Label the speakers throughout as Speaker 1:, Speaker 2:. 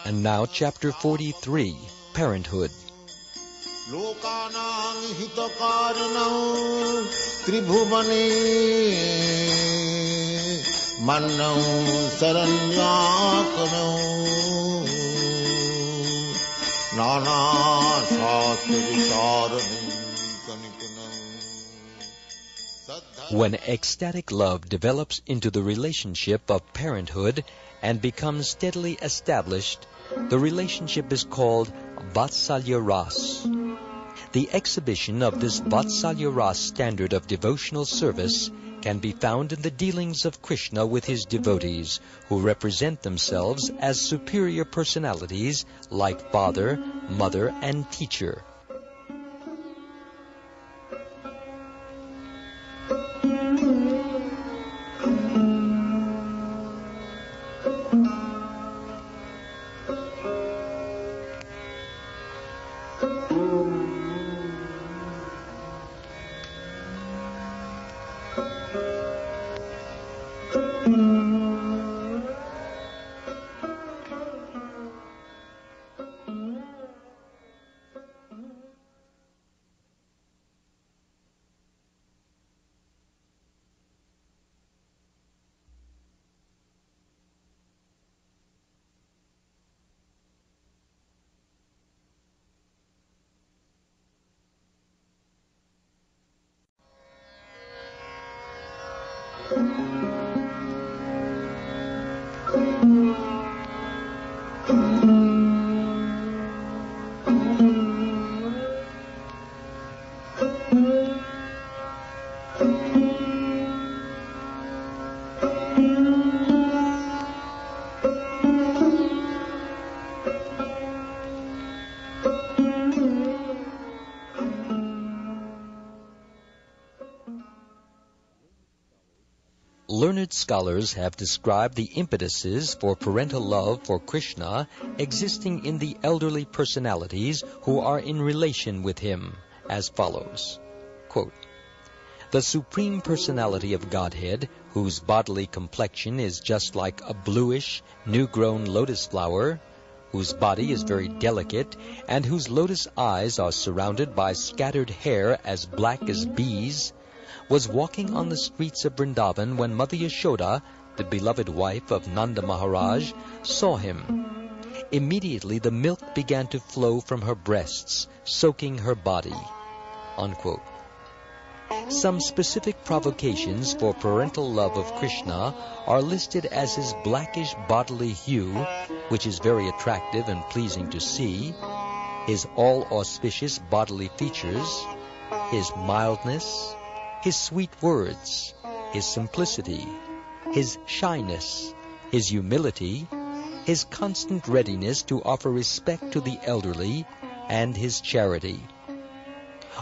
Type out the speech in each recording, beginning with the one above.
Speaker 1: And now chapter 43, Parenthood.
Speaker 2: Lokanang hitakarinang tribhuvane mannam saranyakanam nana shastra vicharanam kanikanam.
Speaker 1: When ecstatic love develops into the relationship of parenthood and becomes steadily established, the relationship is called Vatsalya Ras. The exhibition of this Vatsalya Ras standard of devotional service can be found in the dealings of Krishna with his devotees, who represent themselves as superior personalities like father, mother, and teacher. Learned scholars have described the impetuses for parental love for Krishna existing in the elderly personalities who are in relation with him as follows. Quote, "The Supreme Personality of Godhead, whose bodily complexion is just like a bluish, new-grown lotus flower, whose body is very delicate, and whose lotus eyes are surrounded by scattered hair as black as bees, was walking on the streets of Vrindavan when Mother Yashoda, the beloved wife of Nanda Maharaj, saw him. Immediately the milk began to flow from her breasts, soaking her body." Unquote. Some specific provocations for parental love of Krishna are listed as his blackish bodily hue, which is very attractive and pleasing to see, his all-auspicious bodily features, his mildness, his sweet words, his simplicity, his shyness, his humility, his constant readiness to offer respect to the elderly, and his charity.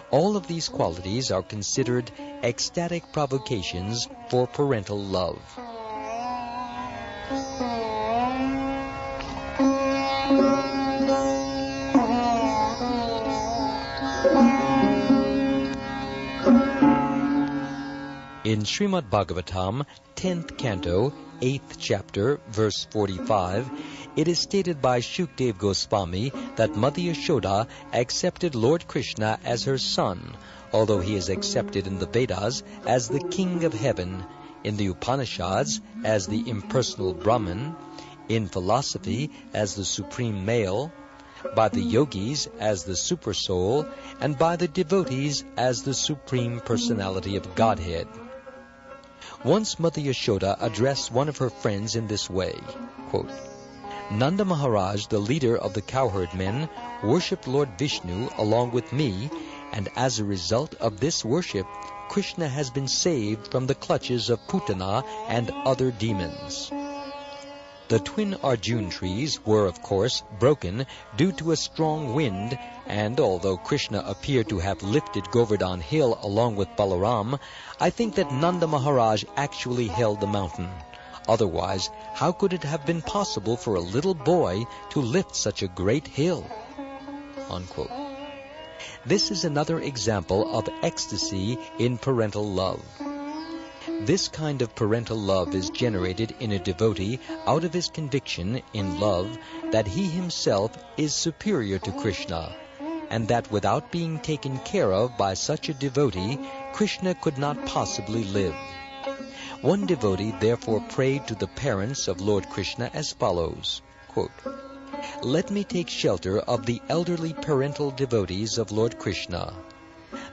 Speaker 1: All of these qualities are considered ecstatic provocations for parental love. In Srimad Bhagavatam, 10th canto, 8th chapter, verse 45, it is stated by Shukdev Goswami that Mother Yashoda accepted Lord Krishna as her son, although he is accepted in the Vedas as the King of Heaven, in the Upanishads as the impersonal Brahman, in philosophy as the Supreme Male, by the yogis as the Super Soul, and by the devotees as the Supreme Personality of Godhead. Once Mother Yashoda addressed one of her friends in this way, quote, "Nanda Maharaj, the leader of the cowherd men, worshipped Lord Vishnu along with me, and as a result of this worship, Krishna has been saved from the clutches of Putana and other demons." The twin Arjun trees were, of course, broken due to a strong wind, and although Krishna appeared to have lifted Govardhan Hill along with Balaram, I think that Nanda Maharaj actually held the mountain. Otherwise, how could it have been possible for a little boy to lift such a great hill?" Unquote. This is another example of ecstasy in parental love. This kind of parental love is generated in a devotee out of his conviction in love that he himself is superior to Krishna, and that without being taken care of by such a devotee, Krishna could not possibly live. One devotee therefore prayed to the parents of Lord Krishna as follows, quote, "Let me take shelter of the elderly parental devotees of Lord Krishna.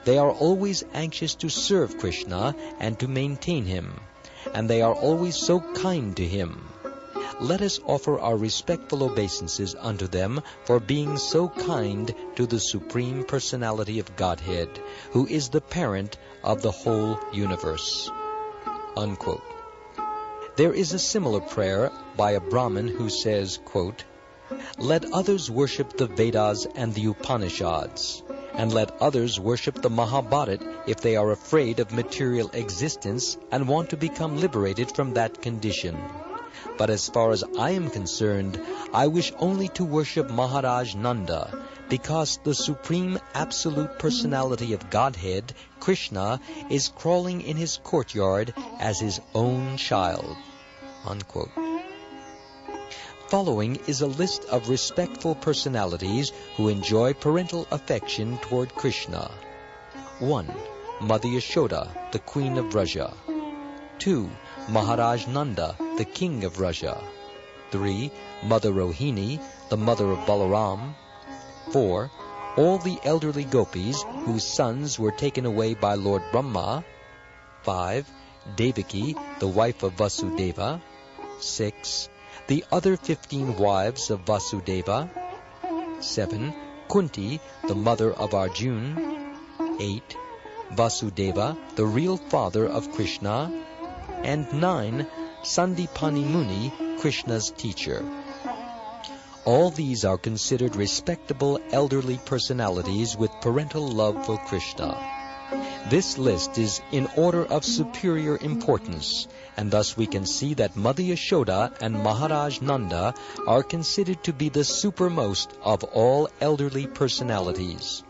Speaker 1: They are always anxious to serve Krishna and to maintain him, and they are always so kind to him. Let us offer our respectful obeisances unto them for being so kind to the Supreme Personality of Godhead, who is the parent of the whole universe." Unquote. There is a similar prayer by a Brahmin who says, quote, "Let others worship the Vedas and the Upanishads, and let others worship the Mahabharat if they are afraid of material existence and want to become liberated from that condition. But as far as I am concerned, I wish only to worship Maharaj Nanda, because the Supreme Absolute Personality of Godhead, Krishna, is crawling in his courtyard as his own child." Unquote. Following is a list of respectful personalities who enjoy parental affection toward Krishna. 1. Mother Yashoda, the Queen of Vraja. 2. Maharaj Nanda, the King of Vraja. 3. Mother Rohini, the mother of Balaram. 4. All the elderly gopis whose sons were taken away by Lord Brahma. 5. Devaki, the wife of Vasudeva. 6. The other 15 wives of Vasudeva. 7. Kunti, the mother of Arjun. 8. Vasudeva, the real father of Krishna. And 9. Sandipani Muni, Krishna's teacher. All these are considered respectable elderly personalities with parental love for Krishna. This list is in order of superior importance, and thus we can see that Mother Yashoda and Maharaj Nanda are considered to be the supermost of all elderly personalities.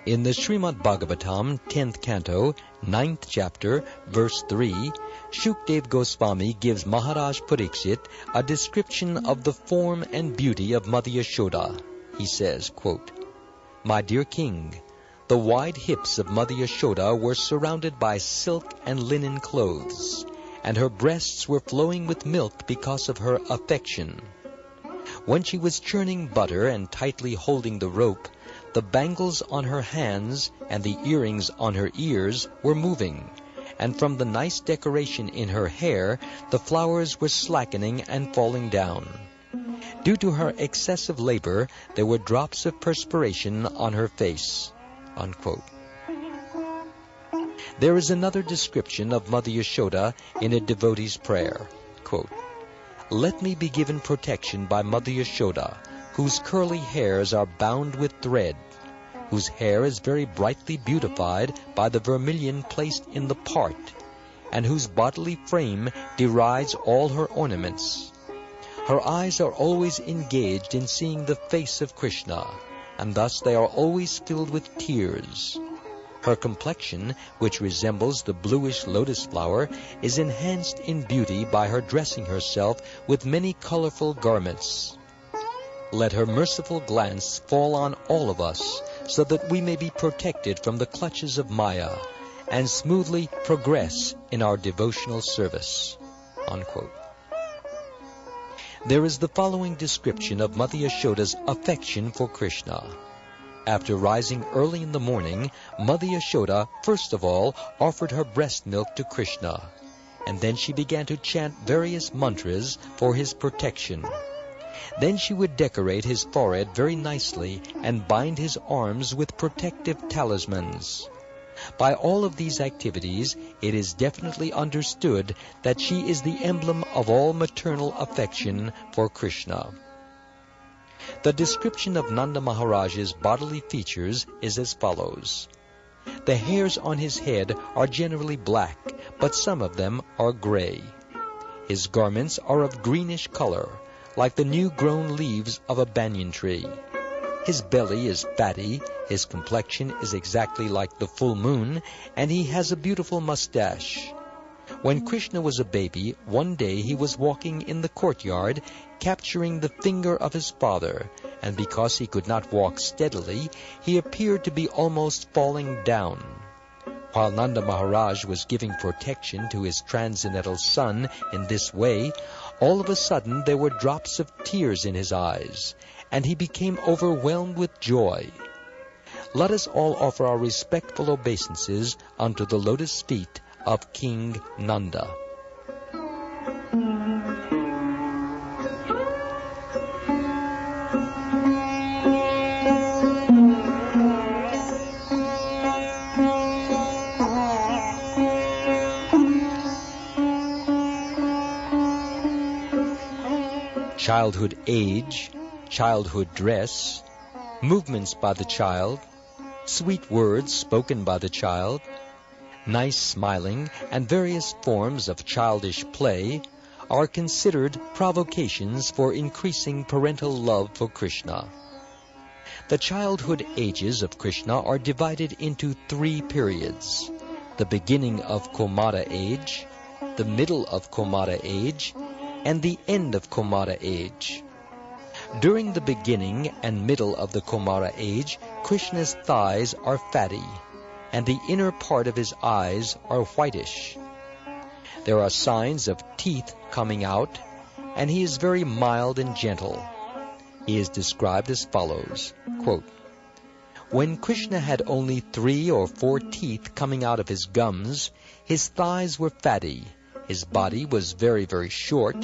Speaker 1: In the Srimad Bhagavatam, 10th canto, 9th chapter, verse 3, Shukdev Goswami gives Maharaj Parikshit a description of the form and beauty of Mother Yashoda. He says, quote, "My dear king, the wide hips of Mother Yashoda were surrounded by silk and linen clothes, and her breasts were flowing with milk because of her affection. When she was churning butter and tightly holding the rope, the bangles on her hands and the earrings on her ears were moving, and from the nice decoration in her hair, the flowers were slackening and falling down. Due to her excessive labor, there were drops of perspiration on her face." Unquote. There is another description of Mother Yashoda in a devotee's prayer. Quote, "Let me be given protection by Mother Yashoda, whose curly hairs are bound with thread, whose hair is very brightly beautified by the vermilion placed in the part, and whose bodily frame derides all her ornaments. Her eyes are always engaged in seeing the face of Krishna, and thus they are always filled with tears. Her complexion, which resembles the bluish lotus flower, is enhanced in beauty by her dressing herself with many colorful garments. Let her merciful glance fall on all of us, so that we may be protected from the clutches of Maya, and smoothly progress in our devotional service." Unquote. There is the following description of Mother Yashoda's affection for Krishna. After rising early in the morning, Mother Yashoda first of all offered her breast milk to Krishna, and then she began to chant various mantras for his protection. Then she would decorate his forehead very nicely and bind his arms with protective talismans. By all of these activities, it is definitely understood that she is the emblem of all maternal affection for Krishna. The description of Nanda Maharaj's bodily features is as follows. The hairs on his head are generally black, but some of them are gray. His garments are of greenish color, like the new-grown leaves of a banyan tree. His belly is fatty, his complexion is exactly like the full moon, and he has a beautiful mustache. When Krishna was a baby, one day he was walking in the courtyard, capturing the finger of his father, and because he could not walk steadily, he appeared to be almost falling down. While Nanda Maharaj was giving protection to his transcendental son in this way, all of a sudden there were drops of tears in his eyes, and he became overwhelmed with joy. Let us all offer our respectful obeisances unto the lotus feet of King Nanda. Childhood age, childhood dress, movements by the child, sweet words spoken by the child, nice smiling, and various forms of childish play are considered provocations for increasing parental love for Krishna. The childhood ages of Krishna are divided into 3 periods: the beginning of Kaumada age, the middle of Kaumada age, and the end of Kaumada age. During the beginning and middle of the Kaumada age, Krishna's thighs are fatty, and the inner part of his eyes are whitish. There are signs of teeth coming out, and he is very mild and gentle. He is described as follows, quote, "When Krishna had only 3 or 4 teeth coming out of his gums, his thighs were fatty, his body was very, very short,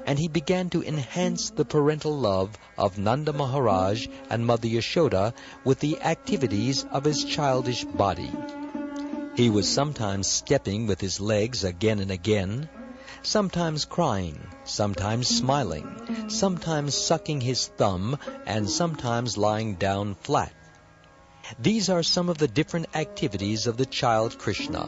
Speaker 1: and he began to enhance the parental love of Nanda Maharaj and Mother Yashoda with the activities of his childish body. He was sometimes stepping with his legs again and again, sometimes crying, sometimes smiling, sometimes sucking his thumb, and sometimes lying down flat. These are some of the different activities of the child Krishna.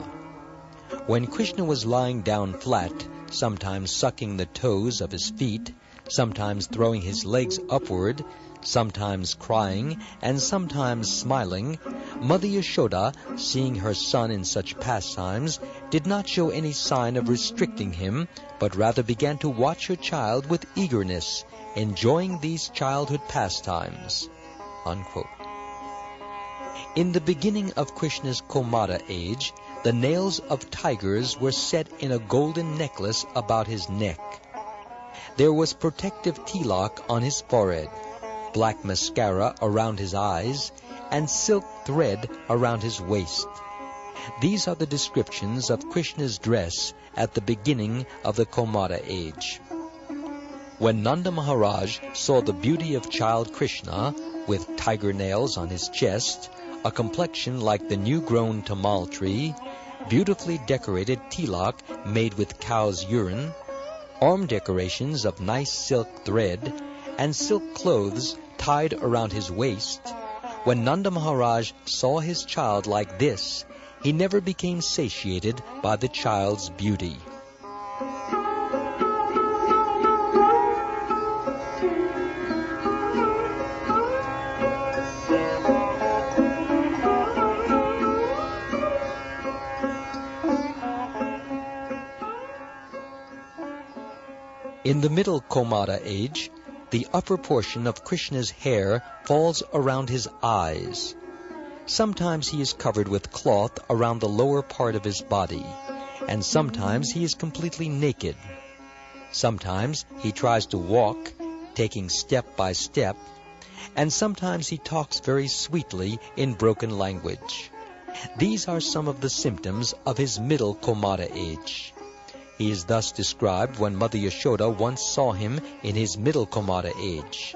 Speaker 1: When Krishna was lying down flat, sometimes sucking the toes of his feet, sometimes throwing his legs upward, sometimes crying, and sometimes smiling, Mother Yashoda, seeing her son in such pastimes, did not show any sign of restricting him, but rather began to watch her child with eagerness, enjoying these childhood pastimes." Unquote. In the beginning of Krishna's Kaumada age, the nails of tigers were set in a golden necklace about his neck. There was protective tilak on his forehead, black mascara around his eyes, and silk thread around his waist. These are the descriptions of Krishna's dress at the beginning of the Kaumada age. When Nanda Maharaj saw the beauty of child Krishna, with tiger nails on his chest, a complexion like the new-grown tamal tree, beautifully decorated tilak made with cow's urine, arm decorations of nice silk thread, and silk clothes tied around his waist, when Nanda Maharaj saw his child like this, he never became satiated by the child's beauty. In the middle Kaumada age, the upper portion of Krishna's hair falls around his eyes. Sometimes he is covered with cloth around the lower part of his body, and sometimes he is completely naked. Sometimes he tries to walk, taking step by step, and sometimes he talks very sweetly in broken language. These are some of the symptoms of his middle Kaumada age. He is thus described when Mother Yashoda once saw him in his middle Kaumada age.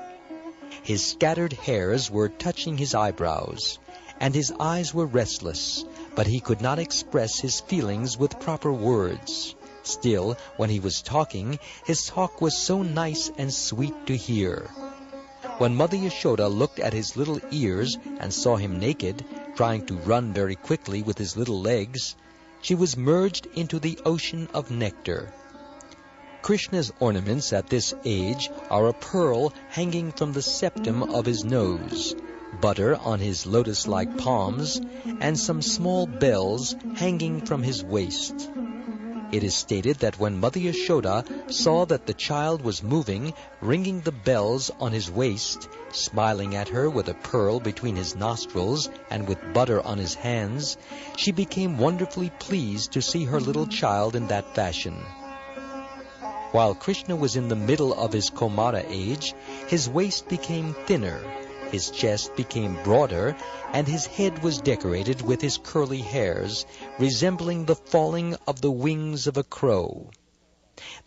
Speaker 1: His scattered hairs were touching his eyebrows, and his eyes were restless, but he could not express his feelings with proper words. Still, when he was talking, his talk was so nice and sweet to hear. When Mother Yashoda looked at his little ears and saw him naked, trying to run very quickly with his little legs, she was merged into the ocean of nectar. Krishna's ornaments at this age are a pearl hanging from the septum of his nose, butter on his lotus-like palms, and some small bells hanging from his waist. It is stated that when Mother Yashoda saw that the child was moving, ringing the bells on his waist, smiling at her with a pearl between his nostrils and with butter on his hands, she became wonderfully pleased to see her little child in that fashion. While Krishna was in the middle of his Kaumara age, his waist became thinner, his chest became broader, and his head was decorated with his curly hairs, resembling the falling of the wings of a crow.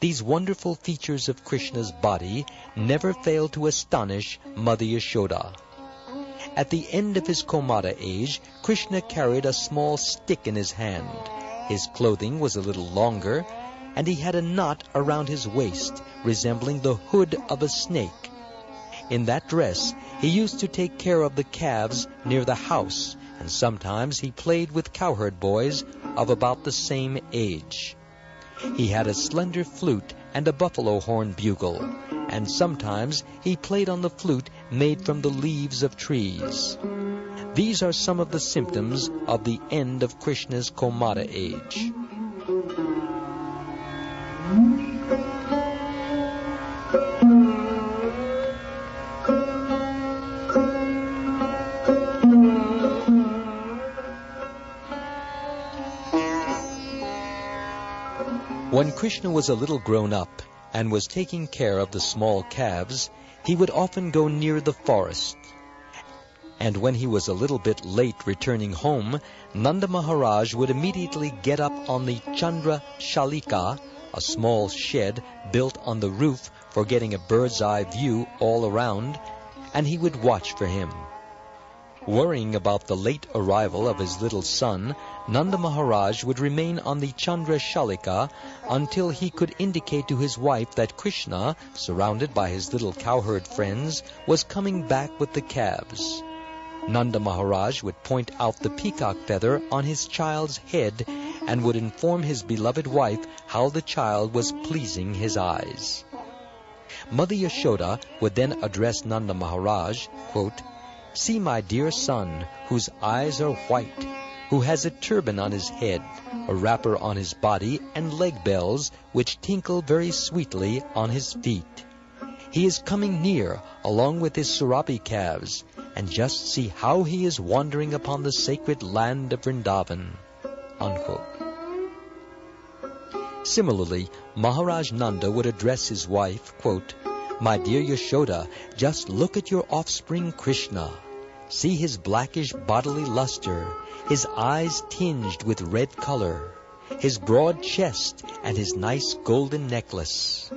Speaker 1: These wonderful features of Krishna's body never failed to astonish Mother Yashoda. At the end of his Kaumara age, Krishna carried a small stick in his hand. His clothing was a little longer, and he had a knot around his waist, resembling the hood of a snake. In that dress, he used to take care of the calves near the house, and sometimes he played with cowherd boys of about the same age. He had a slender flute and a buffalo horn bugle, and sometimes he played on the flute made from the leaves of trees. These are some of the symptoms of the end of Krishna's Kaumara age. When Krishna was a little grown up and was taking care of the small calves, he would often go near the forest. And when he was a little bit late returning home, Nanda Maharaj would immediately get up on the Chandra Shalika, a small shed built on the roof for getting a bird's eye view all around, and he would watch for him. Worrying about the late arrival of his little son, Nanda Maharaj would remain on the Chandra Shalika until he could indicate to his wife that Krishna, surrounded by his little cowherd friends, was coming back with the calves. Nanda Maharaj would point out the peacock feather on his child's head and would inform his beloved wife how the child was pleasing his eyes. Mother Yashoda would then address Nanda Maharaj, quote, "See my dear son, whose eyes are white, who has a turban on his head, a wrapper on his body, and leg bells which tinkle very sweetly on his feet. He is coming near, along with his Surabi calves, and just see how he is wandering upon the sacred land of Vrindavan." Unquote. Similarly, Maharaj Nanda would address his wife, quote, "My dear Yashoda, just look at your offspring Krishna. See his blackish bodily luster, his eyes tinged with red color, his broad chest, and his nice golden necklace.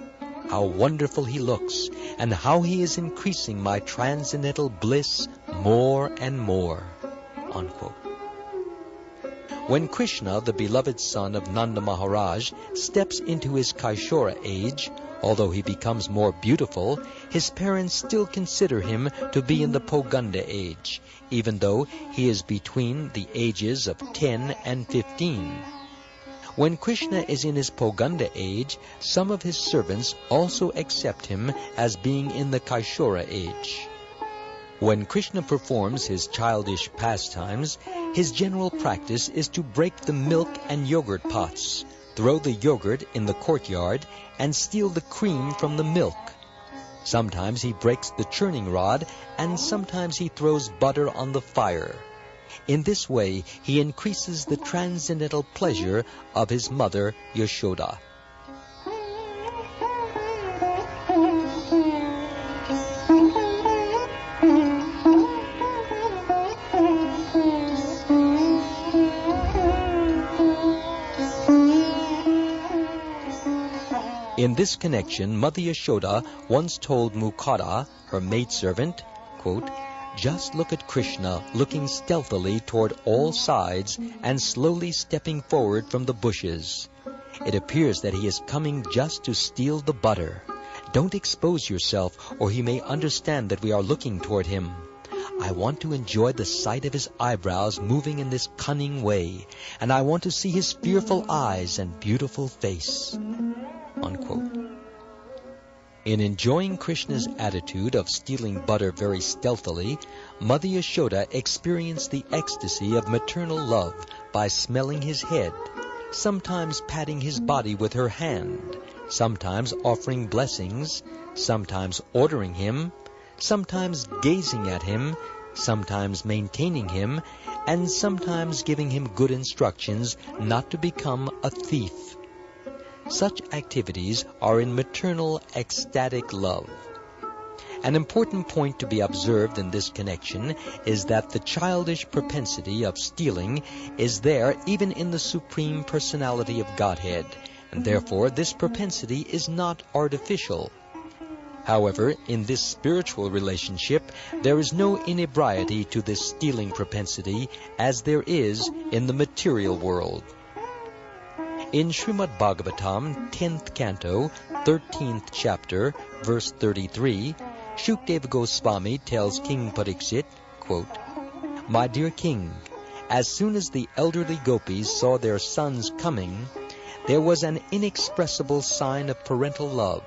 Speaker 1: How wonderful he looks, and how he is increasing my transcendental bliss more and more." Unquote. When Krishna, the beloved son of Nanda Maharaj, steps into his Kaishora age, although he becomes more beautiful, his parents still consider him to be in the Poganda age, even though he is between the ages of 10 and 15. When Krishna is in his Poganda age, some of his servants also accept him as being in the Kaishora age. When Krishna performs his childish pastimes, his general practice is to break the milk and yogurt pots, throw the yogurt in the courtyard, and steal the cream from the milk. Sometimes he breaks the churning rod, and sometimes he throws butter on the fire. In this way, he increases the transcendental pleasure of his mother, Yashoda. In this connection, Mother Yashoda once told Mukada, her maidservant, quote, Just look at Krishna looking stealthily toward all sides and slowly stepping forward from the bushes. It appears that he is coming just to steal the butter. Don't expose yourself, or he may understand that we are looking toward him. I want to enjoy the sight of his eyebrows moving in this cunning way, and I want to see his fearful eyes and beautiful face." Unquote. In enjoying Krishna's attitude of stealing butter very stealthily, Mother Yashoda experienced the ecstasy of maternal love by smelling his head, sometimes patting his body with her hand, sometimes offering blessings, sometimes ordering him, sometimes gazing at him, sometimes maintaining him, and sometimes giving him good instructions not to become a thief. Such activities are in maternal ecstatic love. An important point to be observed in this connection is that the childish propensity of stealing is there even in the Supreme Personality of Godhead, and therefore this propensity is not artificial. However, in this spiritual relationship, there is no inebriety to this stealing propensity as there is in the material world. In Srimad Bhagavatam, 10th canto, 13th chapter, verse 33, Shukdeva Goswami tells King Pariksit, quote, "My dear king, as soon as the elderly gopis saw their sons coming, there was an inexpressible sign of parental love,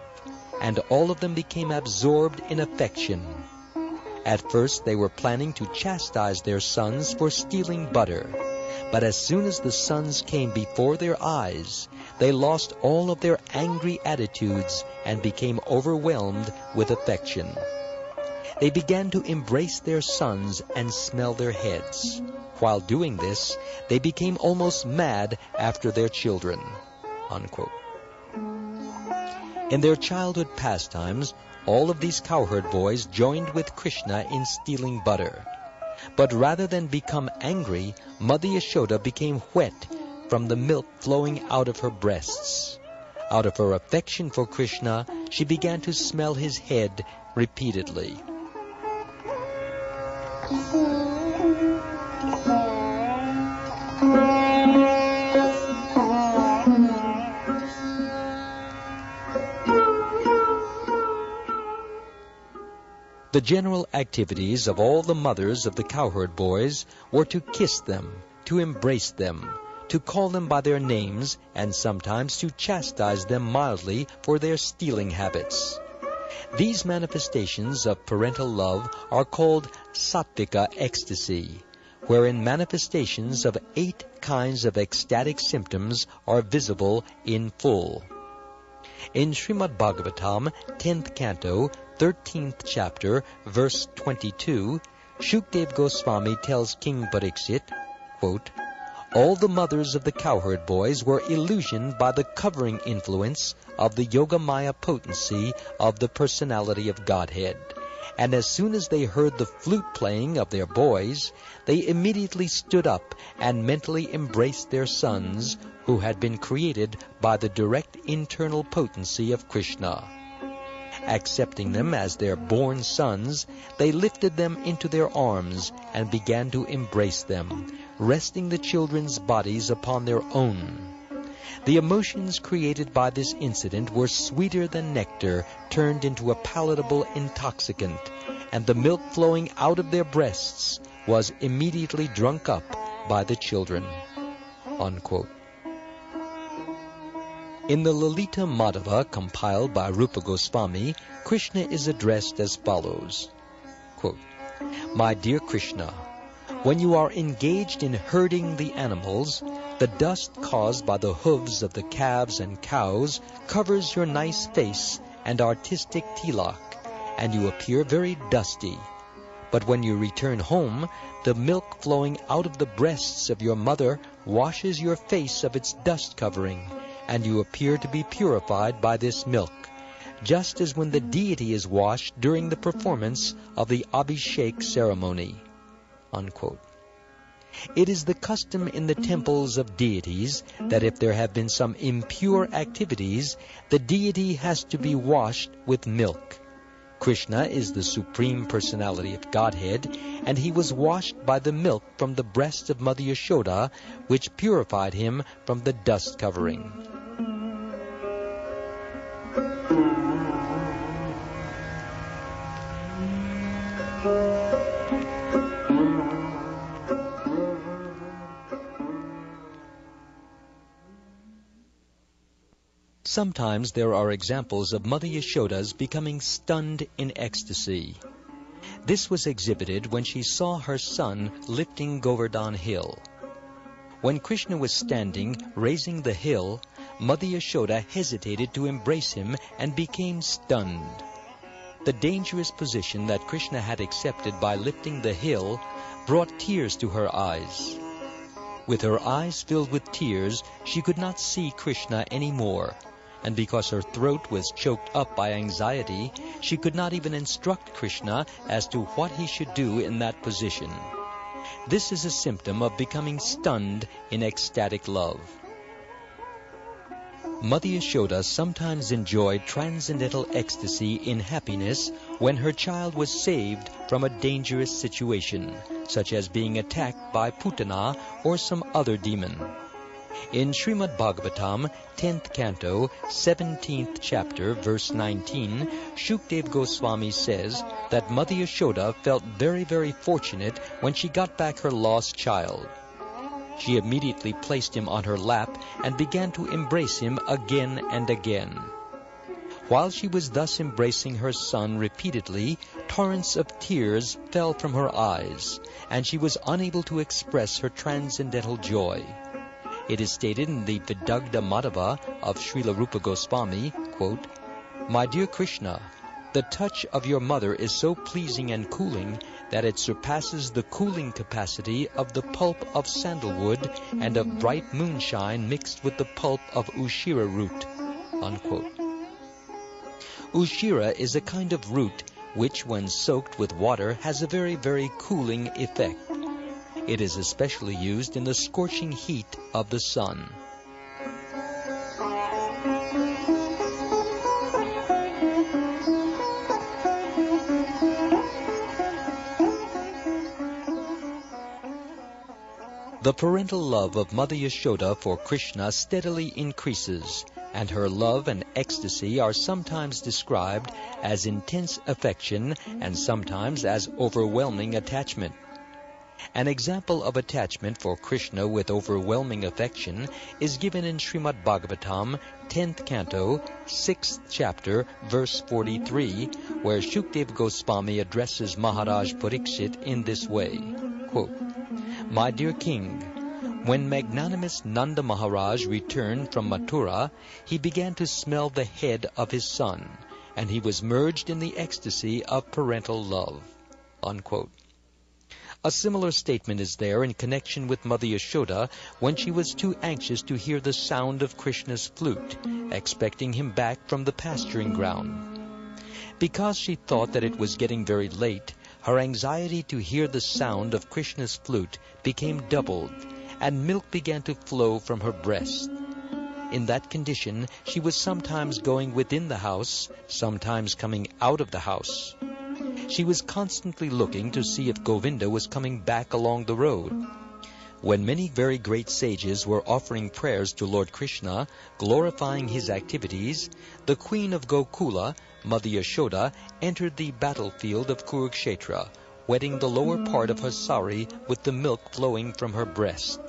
Speaker 1: and all of them became absorbed in affection. At first they were planning to chastise their sons for stealing butter, but as soon as the sons came before their eyes, they lost all of their angry attitudes and became overwhelmed with affection. They began to embrace their sons and smell their heads. While doing this, they became almost mad after their children." Unquote. In their childhood pastimes, all of these cowherd boys joined with Krishna in stealing butter. But rather than become angry, Mother Yashoda became wet from the milk flowing out of her breasts. Out of her affection for Krishna, she began to smell his head repeatedly. The general activities of all the mothers of the cowherd boys were to kiss them, to embrace them, to call them by their names, and sometimes to chastise them mildly for their stealing habits. These manifestations of parental love are called sattvika ecstasy, wherein manifestations of 8 kinds of ecstatic symptoms are visible in full. In Srimad Bhagavatam, 10th canto, 13th chapter, verse 22, Shukdev Goswami tells King Pariksit, quote, "All the mothers of the cowherd boys were illusioned by the covering influence of the Yogamaya potency of the personality of Godhead, and as soon as they heard the flute playing of their boys, they immediately stood up and mentally embraced their sons, who had been created by the direct internal potency of Krishna. Accepting them as their born sons, they lifted them into their arms and began to embrace them, resting the children's bodies upon their own. The emotions created by this incident were sweeter than nectar turned into a palatable intoxicant, and the milk flowing out of their breasts was immediately drunk up by the children." Unquote. In the Lalita Madhava compiled by Rupa Goswami, Krishna is addressed as follows, quote, "My dear Krishna, when you are engaged in herding the animals, the dust caused by the hooves of the calves and cows covers your nice face and artistic tilak, and you appear very dusty. But when you return home, the milk flowing out of the breasts of your mother washes your face of its dust covering, and you appear to be purified by this milk, just as when the deity is washed during the performance of the Abhishek ceremony." Unquote. It is the custom in the temples of deities that if there have been some impure activities, the deity has to be washed with milk. Krishna is the Supreme Personality of Godhead, and he was washed by the milk from the breast of Mother Yashoda, which purified him from the dust covering. Sometimes there are examples of Mother Yashoda's becoming stunned in ecstasy. This was exhibited when she saw her son lifting Govardhan hill. When Krishna was standing, raising the hill, Mother Yashoda hesitated to embrace him and became stunned. The dangerous position that Krishna had accepted by lifting the hill brought tears to her eyes. With her eyes filled with tears, she could not see Krishna anymore, and because her throat was choked up by anxiety, she could not even instruct Krishna as to what he should do in that position. This is a symptom of becoming stunned in ecstatic love. Mother Yashoda sometimes enjoyed transcendental ecstasy in happiness when her child was saved from a dangerous situation, such as being attacked by Putana or some other demon. In Srimad Bhagavatam, 10th canto, 17th chapter, verse 19, Shukdev Goswami says that Mother Yashoda felt very, very fortunate when she got back her lost child. She immediately placed him on her lap and began to embrace him again and again. While she was thus embracing her son repeatedly, torrents of tears fell from her eyes, and she was unable to express her transcendental joy. It is stated in the Vidagdha Madhava of Srila Rupa Goswami, quote, "My dear Krishna, the touch of your mother is so pleasing and cooling that it surpasses the cooling capacity of the pulp of sandalwood and of bright moonshine mixed with the pulp of ushira root." Unquote. Ushira is a kind of root which, when soaked with water, has a very, very cooling effect. It is especially used in the scorching heat of the sun. The parental love of Mother Yashoda for Krishna steadily increases, and her love and ecstasy are sometimes described as intense affection and sometimes as overwhelming attachment. An example of attachment for Krishna with overwhelming affection is given in Srimad Bhagavatam, 10th canto, 6th chapter, verse 43, where Shukdev Goswami addresses Maharaj Parikshit in this way, quote, "My dear king, when magnanimous Nanda Maharaj returned from Mathura, he began to smell the head of his son, and he was merged in the ecstasy of parental love." Unquote. A similar statement is there in connection with Mother Yashoda when she was too anxious to hear the sound of Krishna's flute, expecting him back from the pasturing ground. Because she thought that it was getting very late, her anxiety to hear the sound of Krishna's flute became doubled, and milk began to flow from her breast. In that condition, she was sometimes going within the house, sometimes coming out of the house. She was constantly looking to see if Govinda was coming back along the road. When many very great sages were offering prayers to Lord Krishna, glorifying his activities, the queen of Gokula, Mother Yashoda, entered the battlefield of Kurukshetra, wetting the lower part of her sari with the milk flowing from her breast.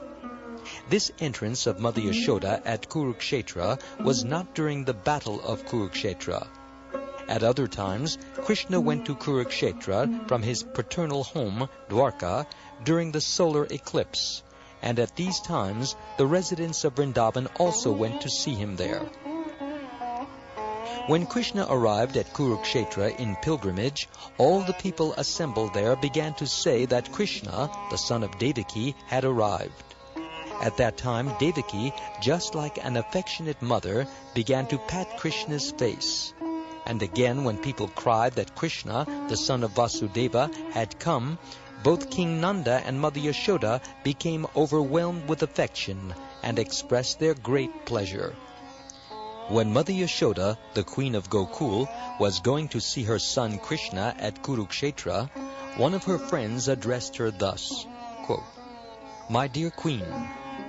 Speaker 1: This entrance of Mother Yashoda at Kurukshetra was not during the battle of Kurukshetra. At other times, Krishna went to Kurukshetra from his paternal home, Dwarka, during the solar eclipse, and at these times the residents of Vrindavan also went to see him there. When Krishna arrived at Kurukshetra in pilgrimage, all the people assembled there began to say that Krishna, the son of Devaki, had arrived. At that time, Devaki, just like an affectionate mother, began to pat Krishna's face. And again, when people cried that Krishna, the son of Vasudeva, had come, both King Nanda and Mother Yashoda became overwhelmed with affection and expressed their great pleasure. When Mother Yashoda, the queen of Gokul, was going to see her son Krishna at Kurukshetra, one of her friends addressed her thus, quote, "My dear queen,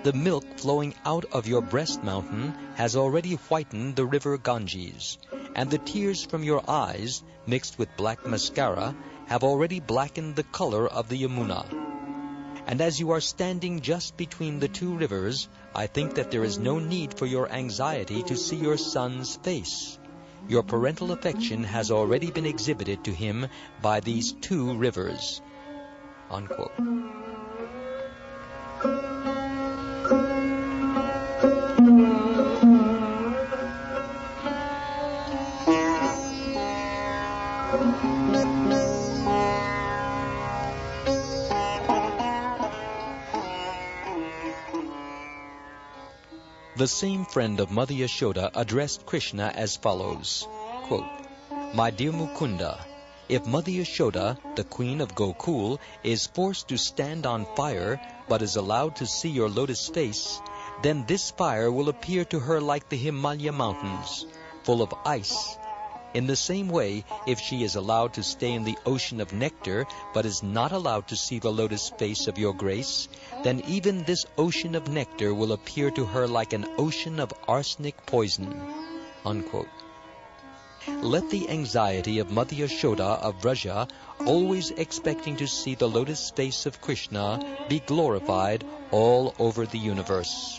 Speaker 1: the milk flowing out of your breast mountain has already whitened the river Ganges, and the tears from your eyes, mixed with black mascara, have already blackened the color of the Yamuna. And as you are standing just between the two rivers, I think that there is no need for your anxiety to see your son's face. Your parental affection has already been exhibited to him by these two rivers." Unquote. The same friend of Mother Yashoda addressed Krishna as follows, quote, "My dear Mukunda, if Mother Yashoda, the queen of Gokul, is forced to stand on fire but is allowed to see your lotus face, then this fire will appear to her like the Himalaya mountains, full of ice. In the same way, if she is allowed to stay in the ocean of nectar, but is not allowed to see the lotus face of your grace, then even this ocean of nectar will appear to her like an ocean of arsenic poison." Unquote. Let the anxiety of Mother Yashoda of Vraja, always expecting to see the lotus face of Krishna, be glorified all over the universe.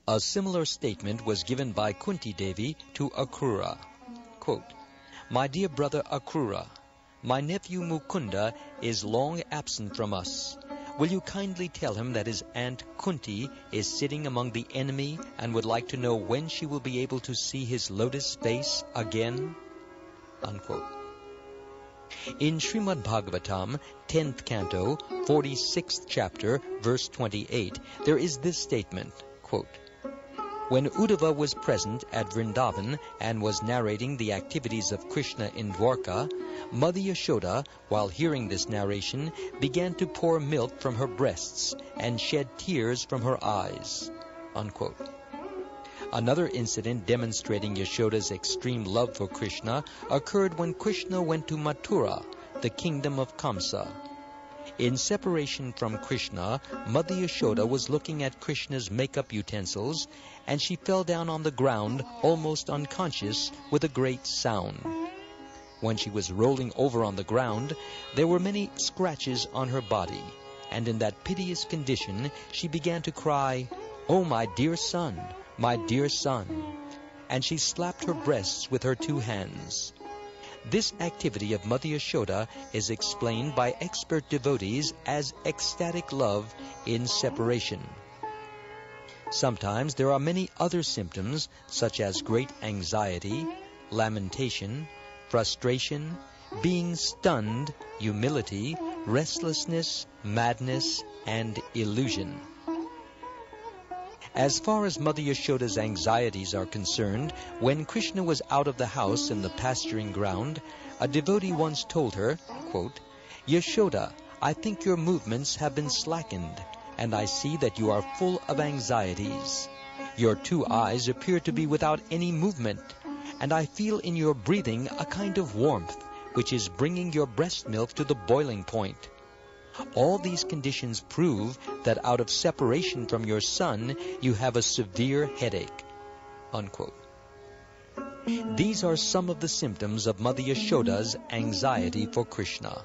Speaker 1: A similar statement was given by Kunti Devi to Akrura. Quote, "My dear brother Akrura, my nephew Mukunda is long absent from us. Will you kindly tell him that his aunt Kunti is sitting among the enemy and would like to know when she will be able to see his lotus face again?" Unquote. In Srimad Bhagavatam, 10th canto, 46th chapter, verse 28, there is this statement, quote, "When Uddhava was present at Vrindavan and was narrating the activities of Krishna in Dwarka, Mother Yashoda, while hearing this narration, began to pour milk from her breasts and shed tears from her eyes." Unquote. Another incident demonstrating Yashoda's extreme love for Krishna occurred when Krishna went to Mathura, the kingdom of Kamsa. In separation from Krishna, Mother Yashoda was looking at Krishna's makeup utensils, and she fell down on the ground, almost unconscious, with a great sound. When she was rolling over on the ground, there were many scratches on her body, and in that piteous condition she began to cry, "Oh, my dear son, my dear son," and she slapped her breasts with her two hands. This activity of Mother Yashoda is explained by expert devotees as ecstatic love in separation. Sometimes there are many other symptoms, such as great anxiety, lamentation, frustration, being stunned, humility, restlessness, madness, and illusion. As far as Mother Yashoda's anxieties are concerned, when Krishna was out of the house in the pasturing ground, a devotee once told her, quote, "Yashoda, I think your movements have been slackened, and I see that you are full of anxieties. Your 2 eyes appear to be without any movement, and I feel in your breathing a kind of warmth, which is bringing your breast milk to the boiling point. All these conditions prove that out of separation from your son, you have a severe headache." Unquote. These are some of the symptoms of Mother Yashoda's anxiety for Krishna.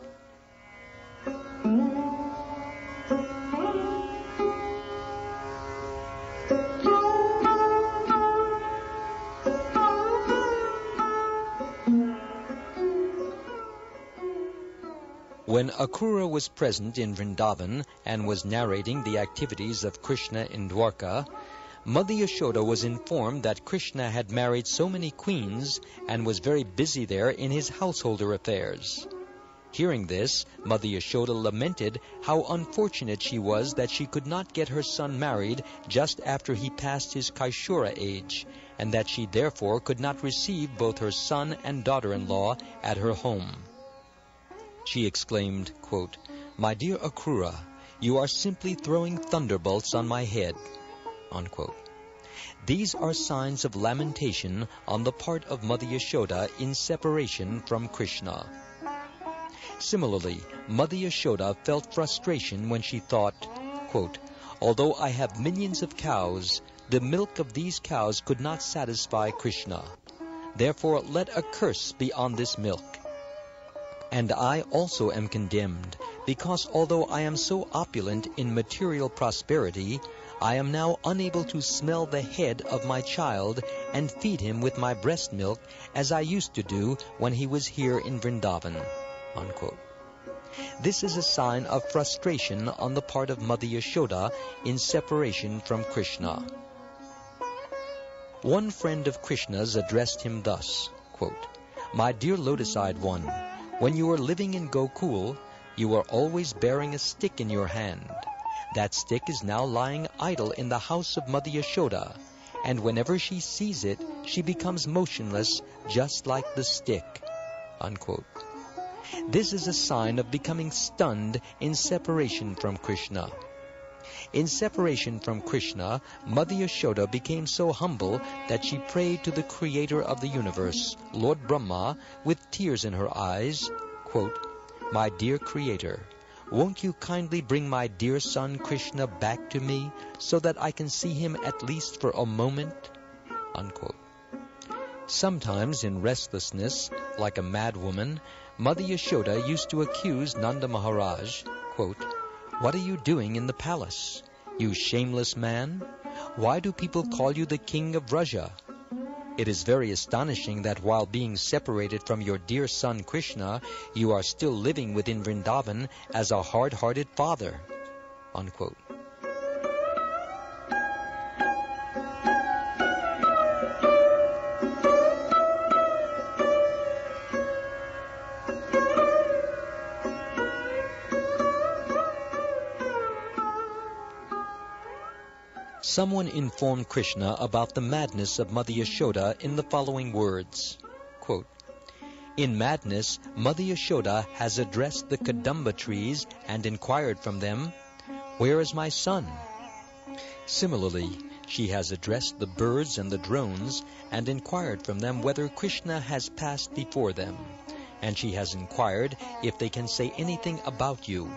Speaker 1: When Akrura was present in Vrindavan and was narrating the activities of Krishna in Dwarka, Mother Yashoda was informed that Krishna had married so many queens and was very busy there in his householder affairs. Hearing this, Mother Yashoda lamented how unfortunate she was that she could not get her son married just after he passed his Kaishura age, and that she therefore could not receive both her son and daughter-in-law at her home. She exclaimed, quote, "My dear Akrura, you are simply throwing thunderbolts on my head." Unquote. These are signs of lamentation on the part of Mother Yashoda in separation from Krishna. Similarly, Mother Yashoda felt frustration when she thought, quote, "Although I have millions of cows, the milk of these cows could not satisfy Krishna. Therefore let a curse be on this milk. And I also am condemned, because although I am so opulent in material prosperity, I am now unable to smell the head of my child and feed him with my breast milk as I used to do when he was here in Vrindavan." Unquote. This is a sign of frustration on the part of Mother Yashoda in separation from Krishna. One friend of Krishna's addressed him thus, quote, "My dear lotus-eyed one, when you are living in Gokul, you are always bearing a stick in your hand. That stick is now lying idle in the house of Mother Yashoda, and whenever she sees it, she becomes motionless, just like the stick." Unquote. This is a sign of becoming stunned in separation from Krishna. In separation from Krishna, Mother Yashoda became so humble that she prayed to the Creator of the universe, Lord Brahma, with tears in her eyes, quote, "My dear Creator, won't you kindly bring my dear son Krishna back to me so that I can see him at least for a moment?" Unquote. Sometimes in restlessness, like a mad woman, Mother Yashoda used to accuse Nanda Maharaj, quote, "What are you doing in the palace? You shameless man? Why do people call you the king of Vraja? It is very astonishing that while being separated from your dear son Krishna, you are still living within Vrindavan as a hard-hearted father." Unquote. Someone informed Krishna about the madness of Mother Yashoda in the following words, quote, "In madness, Mother Yashoda has addressed the Kadamba trees and inquired from them, 'Where is my son?' Similarly, she has addressed the birds and the drones and inquired from them whether Krishna has passed before them, and she has inquired if they can say anything about you.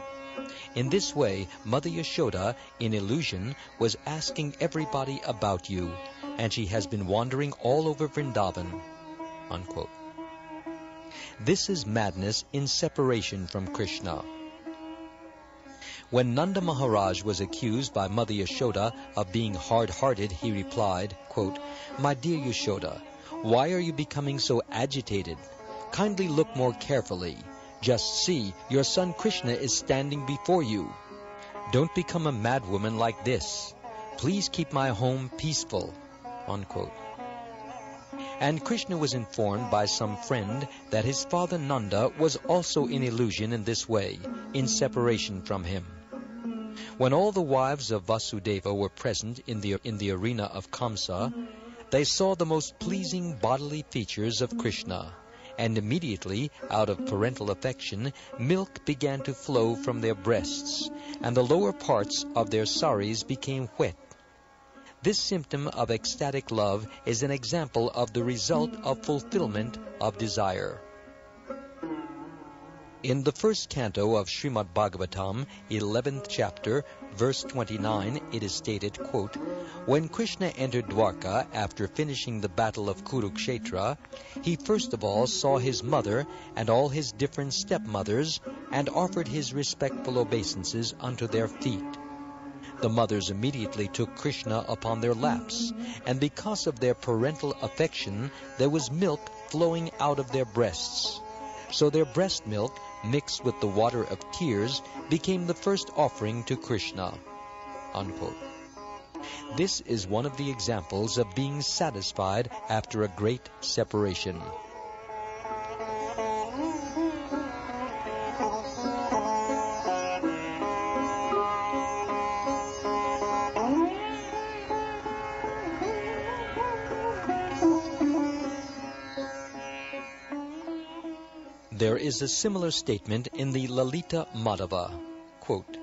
Speaker 1: In this way, Mother Yashoda, in illusion, was asking everybody about you, and she has been wandering all over Vrindavan." Unquote. This is madness in separation from Krishna. When Nanda Maharaj was accused by Mother Yashoda of being hard-hearted, he replied, quote, "My dear Yashoda, why are you becoming so agitated? Kindly look more carefully. Just see, your son Krishna is standing before you. Don't become a madwoman like this. Please keep my home peaceful." Unquote. And Krishna was informed by some friend that his father Nanda was also in illusion in this way, in separation from him. When all the wives of Vasudeva were present in the arena of Kamsa, they saw the most pleasing bodily features of Krishna, and immediately, out of parental affection, milk began to flow from their breasts, and the lower parts of their saris became wet. This symptom of ecstatic love is an example of the result of fulfillment of desire. In the first canto of Srimad Bhagavatam, 11th chapter, verse 29, it is stated, quote, "When Krishna entered Dwarka after finishing the battle of Kurukshetra, he first of all saw his mother and all his different stepmothers and offered his respectful obeisances unto their feet. The mothers immediately took Krishna upon their laps, and because of their parental affection, there was milk flowing out of their breasts. So their breast milk, mixed with the water of tears, became the first offering to Krishna." Unquote. This is one of the examples of being satisfied after a great separation. There is a similar statement in the Lalita Madhava, quote,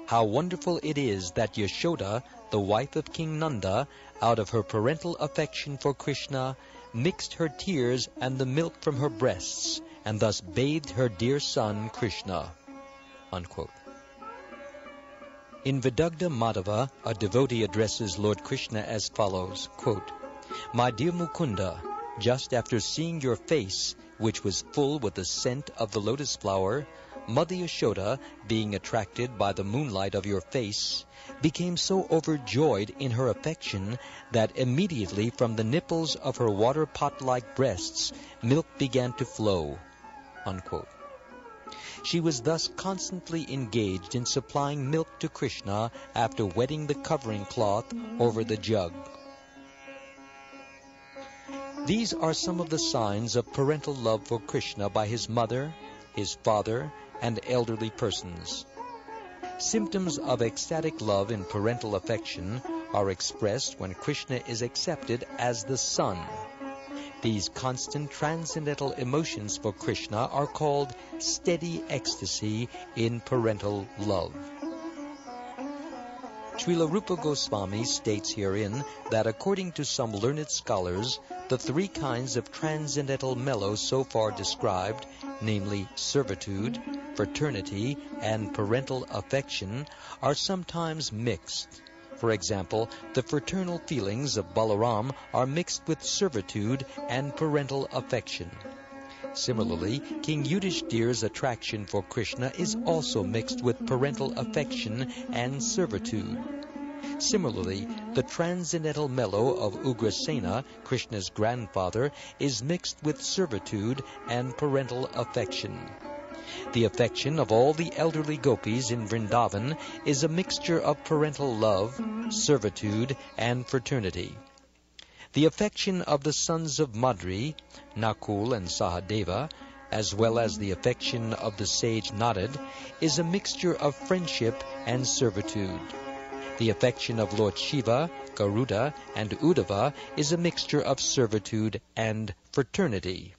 Speaker 1: "How wonderful it is that Yashoda, the wife of King Nanda, out of her parental affection for Krishna, mixed her tears and the milk from her breasts, and thus bathed her dear son Krishna." Unquote. In Vidagdha Madhava, a devotee addresses Lord Krishna as follows, quote, "My dear Mukunda, just after seeing your face, which was full with the scent of the lotus flower, Mother Yashoda, being attracted by the moonlight of your face, became so overjoyed in her affection that immediately from the nipples of her water pot-like breasts milk began to flow." Unquote. She was thus constantly engaged in supplying milk to Krishna after wetting the covering cloth over the jug. These are some of the signs of parental love for Krishna by his mother, his father, and elderly persons. Symptoms of ecstatic love in parental affection are expressed when Krishna is accepted as the Son. These constant transcendental emotions for Krishna are called steady ecstasy in parental love. Srila Rupa Goswami states herein that according to some learned scholars, the three kinds of transcendental mellow so far described, namely servitude, fraternity, and parental affection, are sometimes mixed. For example, the fraternal feelings of Balaram are mixed with servitude and parental affection. Similarly, King Yudhishthira's attraction for Krishna is also mixed with parental affection and servitude. Similarly, the transcendental mellow of Ugrasena, Krishna's grandfather, is mixed with servitude and parental affection. The affection of all the elderly gopis in Vrindavan is a mixture of parental love, servitude, and fraternity. The affection of the sons of Madri, Nakul and Sahadeva, as well as the affection of the sage Narad, is a mixture of friendship and servitude. The affection of Lord Shiva, Garuda, and Uddhava is a mixture of servitude and fraternity.